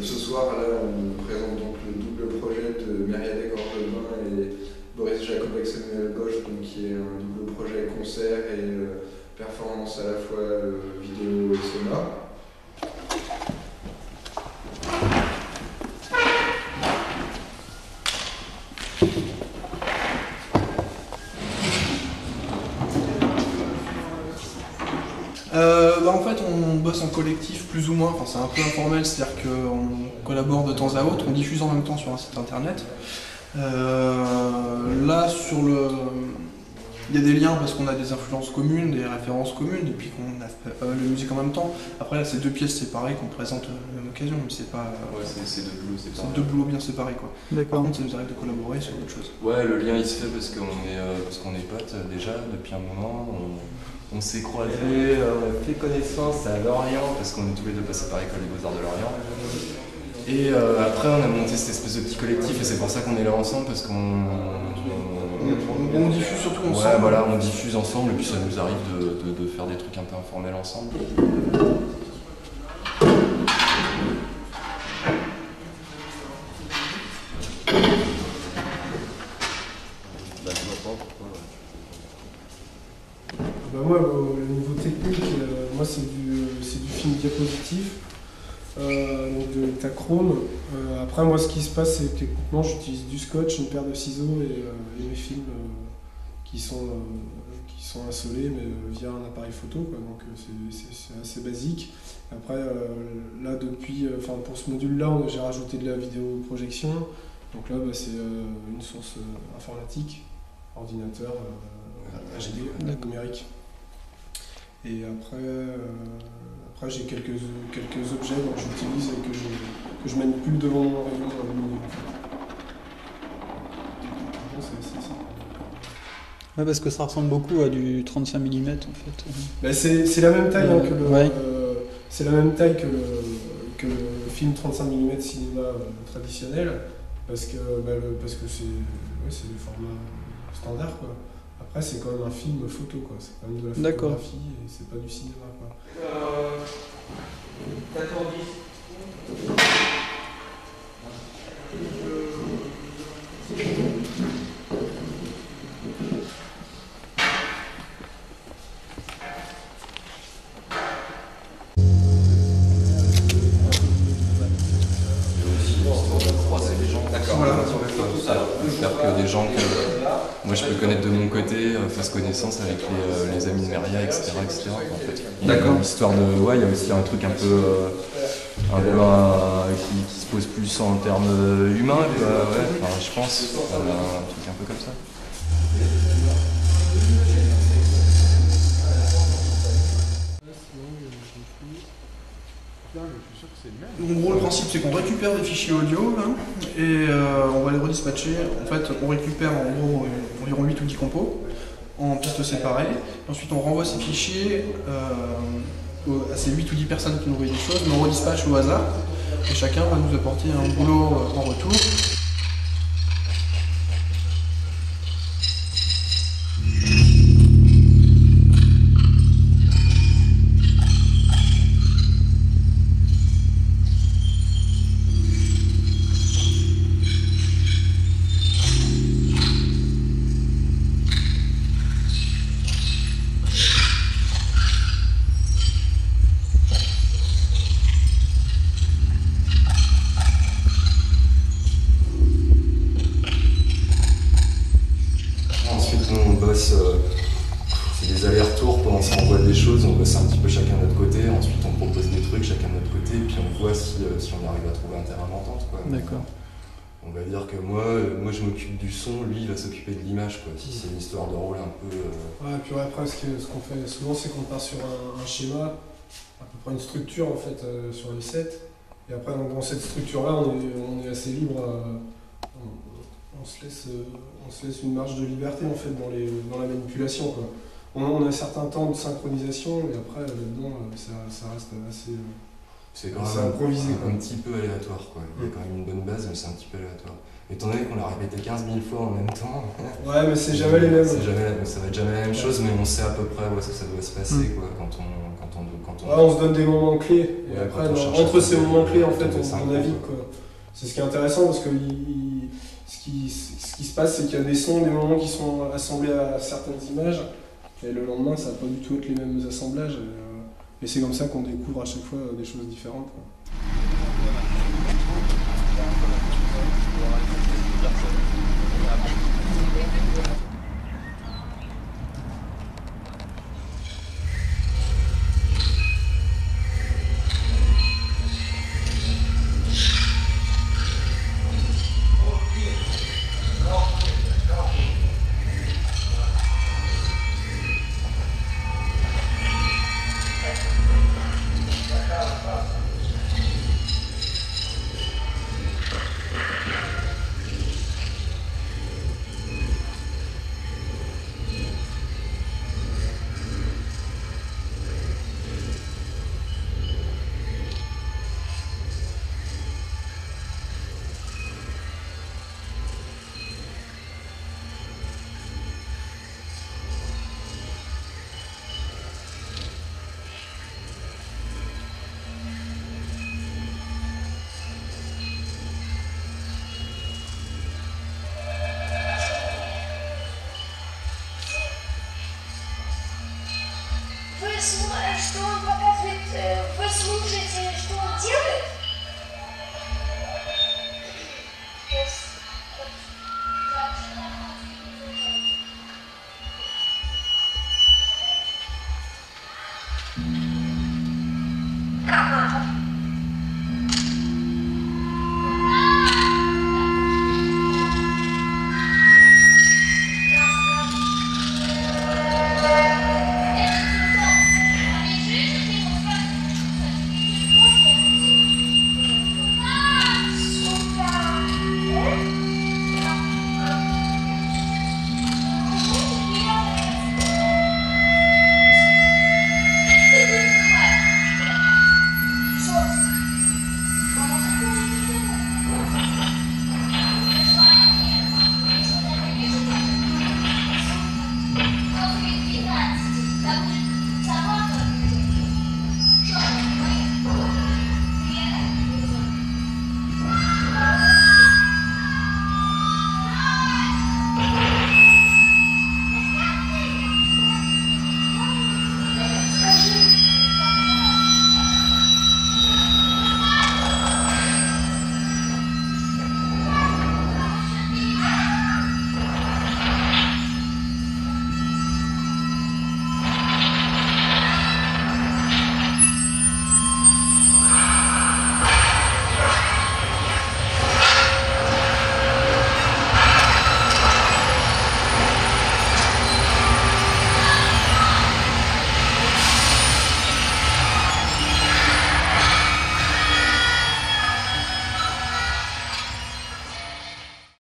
Ce soir, là, on présente donc le double projet de Myriade Gordevin et Boris Jacob avec Samuel Bosch, donc qui est un double projet concert et performance à la fois vidéo et sonore. En fait, on bosse en collectif plus ou moins, enfin, c'est un peu informel, c'est-à-dire qu'on collabore de temps à autre, on diffuse en même temps sur un site internet. Là, il y a des liens parce qu'on a des influences communes, des références communes, depuis qu'on a fait la musique en même temps. Après, là, c'est deux pièces séparées qu'on présente à la même occasion, mais c'est pas. Ouais, c'est deux boulots séparés. C'est deux boulots bien séparés, quoi. D'accord. Par contre, ça nous arrive de collaborer sur d'autres choses. Ouais, le lien il se fait parce qu'on est potes déjà depuis un moment. On s'est croisés, on a fait connaissance à Lorient parce qu'on est tous les deux passés par l'école des Beaux-Arts de Lorient. Et après on a monté cette espèce de petit collectif et c'est pour ça qu'on est là ensemble parce qu'on diffuse surtout ensemble. Ouais, voilà, on diffuse ensemble et puis ça nous arrive de faire des trucs un peu informels ensemble. Moi, au niveau technique, moi c'est du film diapositif, donc de Tachrome. Après, moi, ce qui se passe, c'est que techniquement, j'utilise du scotch, une paire de ciseaux et mes films qui sont assolés, mais via un appareil photo, quoi. Donc c'est assez basique. Après, là, pour ce module-là, j'ai rajouté de la vidéoprojection. Donc là, c'est une source informatique, ordinateur, HD, numérique. Et après j'ai quelques objets que j'utilise et que je manipule devant mon rayon lumineux. C'est ça. Ouais, parce que ça ressemble beaucoup à du 35 mm en fait. Bah, c'est la même taille ouais. C'est la même taille que le film 35 mm cinéma traditionnel, parce que c'est le format standard, quoi. Après, c'est quand même un film photo, quoi. C'est quand même de la photographie et c'est pas du cinéma, quoi. 14-10. Croiser les gens. D'accord. Voilà. Faire que des gens que moi je peux connaître de mon côté fassent connaissance avec les amis de Meria, etc. etc. En fait. D'accord. Histoire de. Ouais, il y a aussi un truc un peu. Qui se pose plus en termes humains, ouais, enfin, je pense. Un truc un peu comme ça. En gros, le principe, c'est qu'on récupère des fichiers audio là, et on va les redispatcher. En fait, on récupère en gros environ 8 ou 10 compos en pistes séparées. Ensuite, on renvoie ces fichiers à ces 8 ou 10 personnes qui nous envoient des choses, mais on redispatche au hasard. Et chacun va nous apporter un boulot en retour. C'est des allers-retours, pendant qu'on s'envoie des choses, on bosse un petit peu chacun de notre côté, ensuite on propose des trucs chacun de notre côté, et puis on voit si on arrive à trouver un terrain d'entente. D'accord. On va dire que moi je m'occupe du son, lui il va s'occuper de l'image, si c'est une histoire de rôle un peu... Ouais, et puis après ce qu'on fait souvent, c'est qu'on part sur un schéma, à peu près une structure en fait, sur les sets, et après dans cette structure-là, on est assez libre, on se laisse une marge de liberté en fait dans la manipulation, quoi. On a un certain temps de synchronisation et après là-dedans ça reste assez improvisé. Un petit peu aléatoire, quoi. Il y a quand même une bonne base mais c'est un petit peu aléatoire. Étant donné qu'on l'a répété 15 000 fois en même temps. Ouais, mais c'est jamais les mêmes. Ça va être jamais la même chose, mais on sait à peu près où ça doit se passer, quoi, quand on se donne des moments clés, et Ouais, après, quand on cherche entre à ces trouver moments clés, en les fait, top on 5 navigue, groupes. quoi. C'est ce qui est intéressant, parce que ce qui se passe, c'est qu'il y a des sons, des moments qui sont assemblés à certaines images, et le lendemain, ça va pas du tout être les mêmes assemblages, et c'est comme ça qu'on découvre à chaque fois des choses différentes, quoi. Что он показывает, вы слушаете, что он делает?